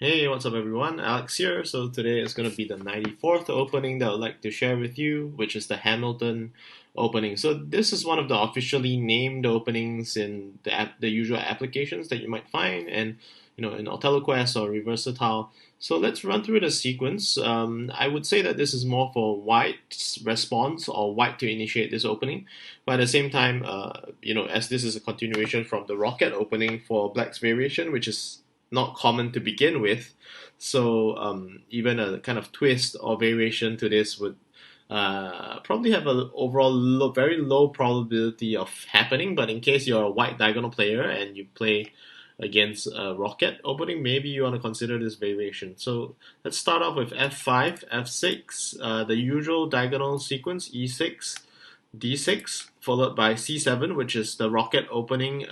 Hey, what's up everyone? Alex here. So today is going to be the 94th opening that I'd like to share with you, which is the Hamilton opening. So this is one of the officially named openings in the usual applications that you might find and in Othello Quest or Reversatile. So let's run through the sequence. I would say that this is more for White's response or White to initiate this opening, but at the same time, as this is a continuation from the Rocket opening for Black's variation, which is not common to begin with. So even a kind of twist or variation to this would probably have an overall very low probability of happening. But in case you're a white diagonal player and you play against a rocket opening, maybe you want to consider this variation. So let's start off with f5, f6, the usual diagonal sequence, e6, d6, followed by c7, which is the rocket opening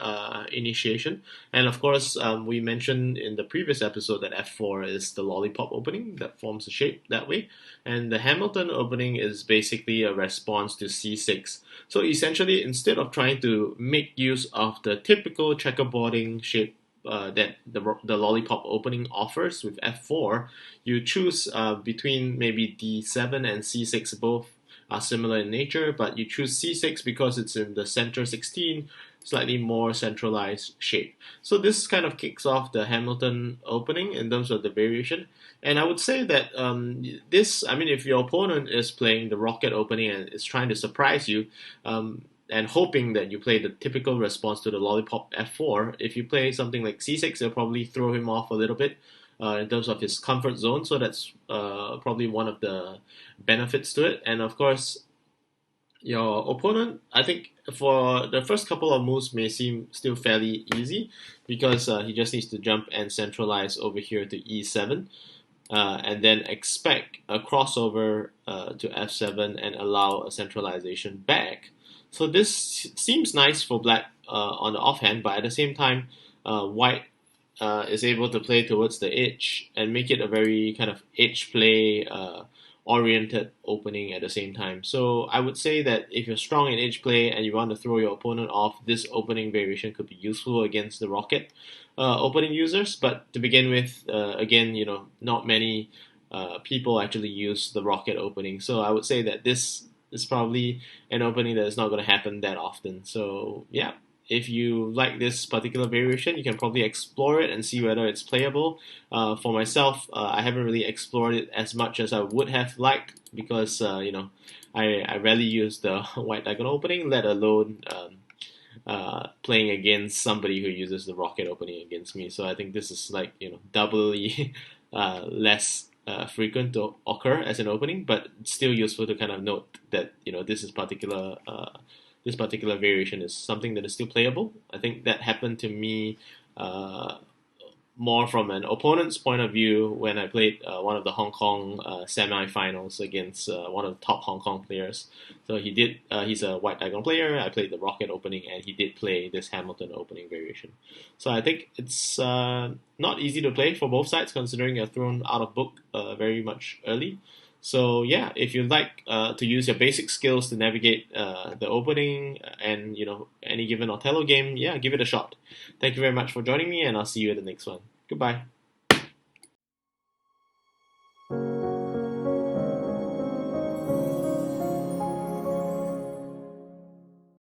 initiation. And of course, we mentioned in the previous episode that f4 is the lollipop opening that forms the shape that way. And the Hamilton opening is basically a response to c6. So essentially, instead of trying to make use of the typical checkerboarding shape that the lollipop opening offers with f4, you choose between maybe d7 and c6 both are similar in nature, but you choose C6 because it's in the center 16, slightly more centralized shape. So this kind of kicks off the Hamilton opening in terms of the variation. And I would say that if your opponent is playing the Rocket opening and is trying to surprise you, and hoping that you play the typical response to the Lollipop f4, if you play something like c6, it'll probably throw him off a little bit in terms of his comfort zone. So that's probably one of the benefits to it. And of course, your opponent, I think for the first couple of moves may seem still fairly easy because he just needs to jump and centralize over here to e7. And then expect a crossover to f7 and allow a centralization back. So this seems nice for black on the offhand, but at the same time, white is able to play towards the edge and make it a very kind of edge play oriented opening at the same time. So I would say that if you're strong in edge play and you want to throw your opponent off, this opening variation could be useful against the rocket opening users. But to begin with, again, not many people actually use the rocket opening. So I would say that this is probably an opening that is not going to happen that often. So yeah, if you like this particular variation, you can probably explore it and see whether it's playable. For myself, I haven't really explored it as much as I would have liked because I rarely use the white diagonal opening, let alone playing against somebody who uses the rocket opening against me. So I think this is like doubly less frequent to occur as an opening, but it's still useful to kind of note that this particular variation is something that is still playable. I think that happened to me more from an opponent's point of view when I played one of the Hong Kong semi-finals against one of the top Hong Kong players. So he's a white diagonal player. I played the Rocket opening, and he did play this Hamilton opening variation. So I think it's not easy to play for both sides, considering you're thrown out of book very much early. So yeah, if you like to use your basic skills to navigate the opening and any given Othello game, yeah, give it a shot. Thank you very much for joining me, and I'll see you at the next one. Goodbye.